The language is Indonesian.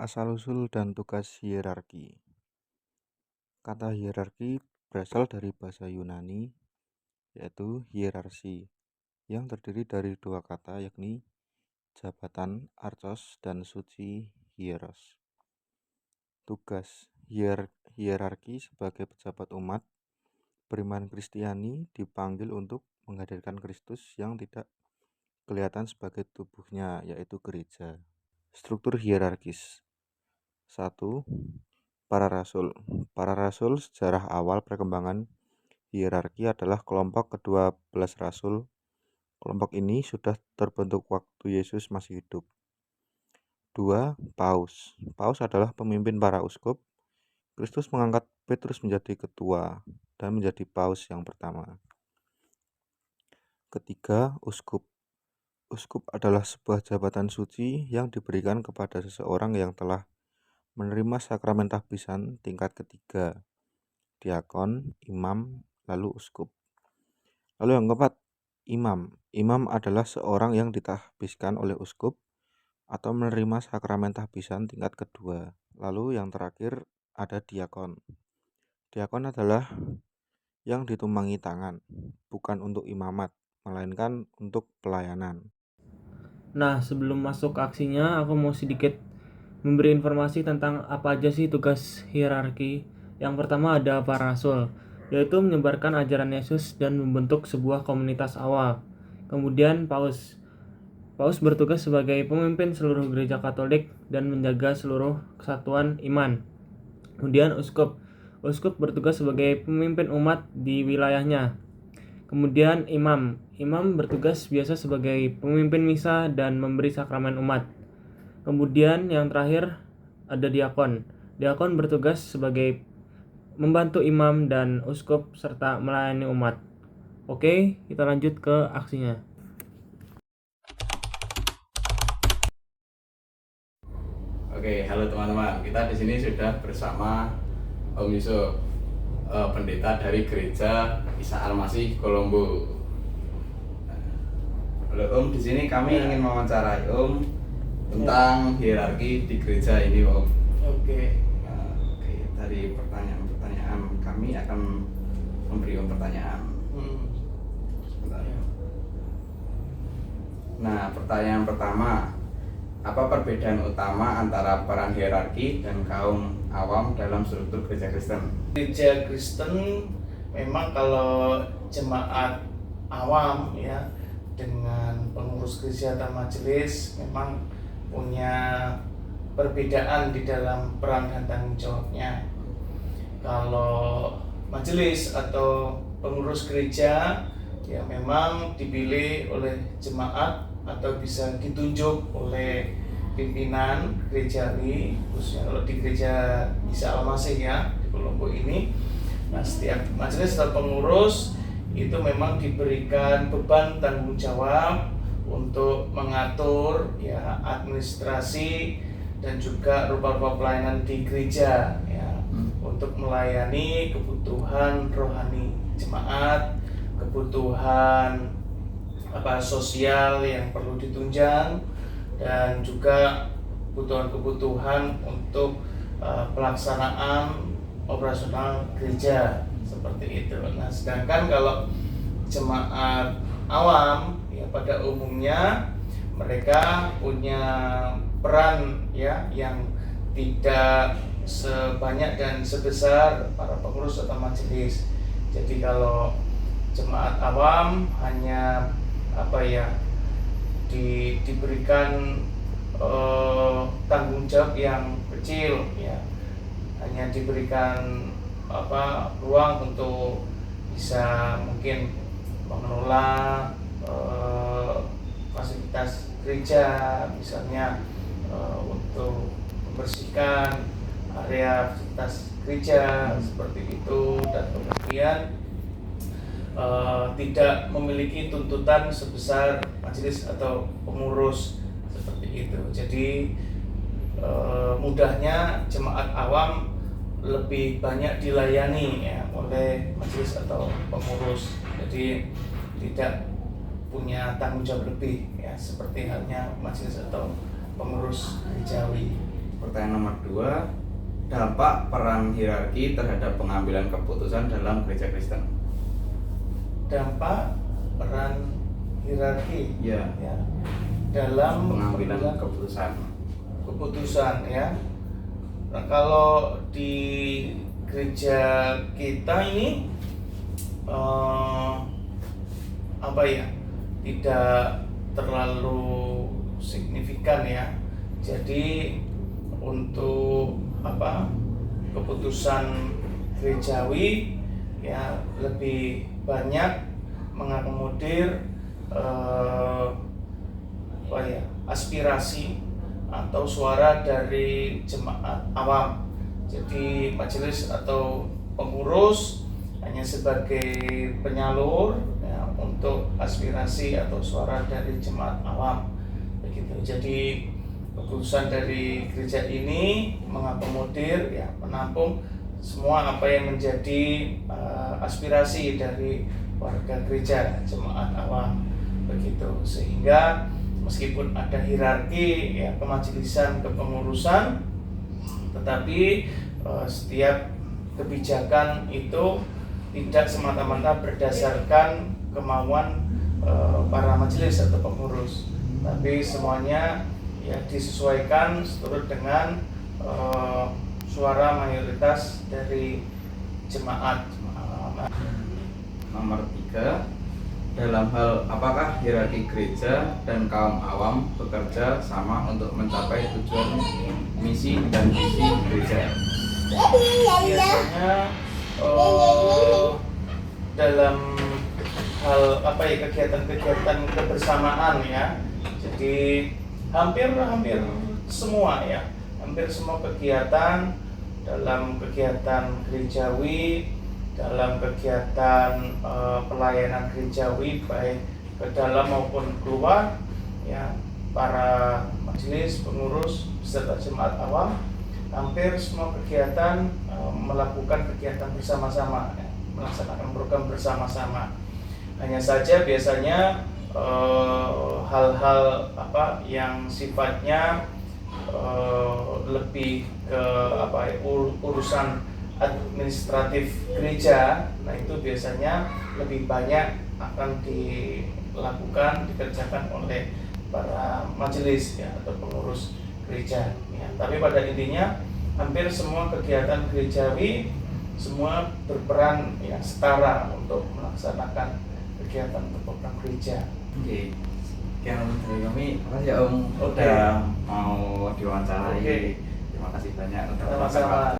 Asal-usul dan tugas hierarki. Kata hierarki berasal dari bahasa Yunani, yaitu hierarsi, yang terdiri dari dua kata yakni jabatan archos dan suci hieros. Tugas hierarki sebagai pejabat umat beriman Kristiani dipanggil untuk menghadirkan Kristus yang tidak kelihatan sebagai tubuhnya, yaitu gereja. Struktur hierarkis. 1. Para rasul. Para rasul sejarah awal perkembangan hierarki adalah kelompok ke-12 rasul. Kelompok ini sudah terbentuk waktu Yesus masih hidup. 2. Paus. Paus adalah pemimpin para uskup. Kristus mengangkat Petrus menjadi ketua dan menjadi paus yang pertama. Ketiga, uskup. Uskup adalah sebuah jabatan suci yang diberikan kepada seseorang yang telah menerima sakramen tahbisan tingkat ketiga, diakon, imam, lalu uskup. Lalu yang keempat, imam. Imam adalah seorang yang ditahbiskan oleh uskup atau menerima sakramen tahbisan tingkat kedua. Lalu yang terakhir ada diakon. Diakon adalah yang ditumpangi tangan, bukan untuk imamat, melainkan untuk pelayanan. Nah, sebelum masuk ke aksinya, aku mau sedikit memberi informasi tentang apa aja sih tugas hierarki. Yang pertama ada para rasul, yaitu menyebarkan ajaran Yesus dan membentuk sebuah komunitas awal. Kemudian paus. Paus bertugas sebagai pemimpin seluruh gereja Katolik dan menjaga seluruh kesatuan iman. Kemudian uskup. Uskup bertugas sebagai pemimpin umat di wilayahnya. Kemudian imam. Imam bertugas biasa sebagai pemimpin misa dan memberi sakramen umat. Kemudian yang terakhir ada diakon. Diakon bertugas sebagai membantu imam dan uskup serta melayani umat. Oke, kita lanjut ke aksinya. Oke, halo teman-teman. Kita di sini sudah bersama Om Yusuf, pendeta dari Gereja Isa Al-Masih Kolombo. Halo Om, di sini kami ingin mewawancarai Om tentang hierarki di gereja ini, Om. Oke. Oke, dari pertanyaan-pertanyaan kami akan memberi Om pertanyaan. Sebentar. Nah, pertanyaan pertama, apa perbedaan utama antara peran hierarki dan kaum awam dalam struktur gereja Kristen? Gereja Kristen memang kalau jemaat awam ya dengan pengurus gereja atau majelis memang punya perbedaan di dalam peran dan tanggung jawabnya. Kalau majelis atau pengurus gereja ya memang dipilih oleh jemaat atau bisa ditunjuk oleh pimpinan gerejawi, khususnya kalau di gereja Isa Al-Masih ya di Kolombo ini. Nah, setiap majelis atau pengurus itu memang diberikan beban tanggung jawab untuk mengatur ya administrasi dan juga rupa-rupa pelayanan di gereja ya, untuk melayani kebutuhan rohani jemaat, kebutuhan sosial yang perlu ditunjang, dan juga kebutuhan-kebutuhan untuk pelaksanaan operasional gereja seperti itu. Nah, sedangkan kalau jemaat awam ya pada umumnya mereka punya peran ya yang tidak sebanyak dan sebesar para pengurus atau majelis. Jadi kalau jemaat awam hanya diberikan tanggung jawab yang kecil ya, hanya diberikan ruang untuk bisa mungkin mengelola fasilitas gereja, misalnya untuk membersihkan area fasilitas gereja seperti itu, dan kemudian tidak memiliki tuntutan sebesar majelis atau pengurus seperti itu. Jadi mudahnya jemaat awam lebih banyak dilayani ya oleh majelis atau pengurus. Jadi tidak punya tanggung jawab lebih ya seperti halnya majelis atau pengurus gerejawi. Pertanyaan nomor 2, dampak peran hierarki terhadap pengambilan keputusan dalam gereja Kristen. Dampak peran hierarki Ya, ya dalam pengambilan keputusan ya. Nah, kalau di gereja kita ini tidak terlalu signifikan ya. Jadi untuk keputusan gerejawi ya lebih banyak mengakomodir aspirasi atau suara dari jemaat awam. Jadi majelis atau pengurus hanya sebagai penyalur ya, untuk aspirasi atau suara dari jemaat awam begitu. Jadi keputusan dari gereja ini mengakomodir ya, menampung semua apa yang menjadi aspirasi dari warga gereja, jemaat awam begitu. Sehingga meskipun ada hierarki ya, kemajelisan, kepengurusan, tetapi setiap kebijakan itu tidak semata-mata berdasarkan kemauan para majelis atau pengurus, tapi semuanya ya disesuaikan seturut dengan suara mayoritas dari jemaat. Nomor 3, dalam hal apakah hierarki gereja dan kaum awam bekerja sama untuk mencapai tujuan misi dan visi gereja? Biasanya dalam hal kegiatan-kegiatan kebersamaan ya. Jadi hampir semua ya, hampir semua kegiatan dalam kegiatan gerejawi, dalam kegiatan pelayanan gerejawi baik ke dalam maupun keluar ya, para majelis, pengurus beserta jemaat awam hampir semua kegiatan melakukan kegiatan bersama-sama ya, melaksanakan program bersama-sama. Hanya saja biasanya hal-hal yang sifatnya lebih ke urusan administratif gereja, nah itu biasanya lebih banyak akan dikerjakan oleh para majelis ya, atau pengurus gereja ya. Tapi pada intinya hampir semua kegiatan gerejawi semua berperan ya setara untuk melaksanakan kegiatan program gereja. Oke, sekian dari kami. Makasih ya Om Oke. udah mau diwawancarai. Oke. Terima kasih banyak untuk Sama-sama.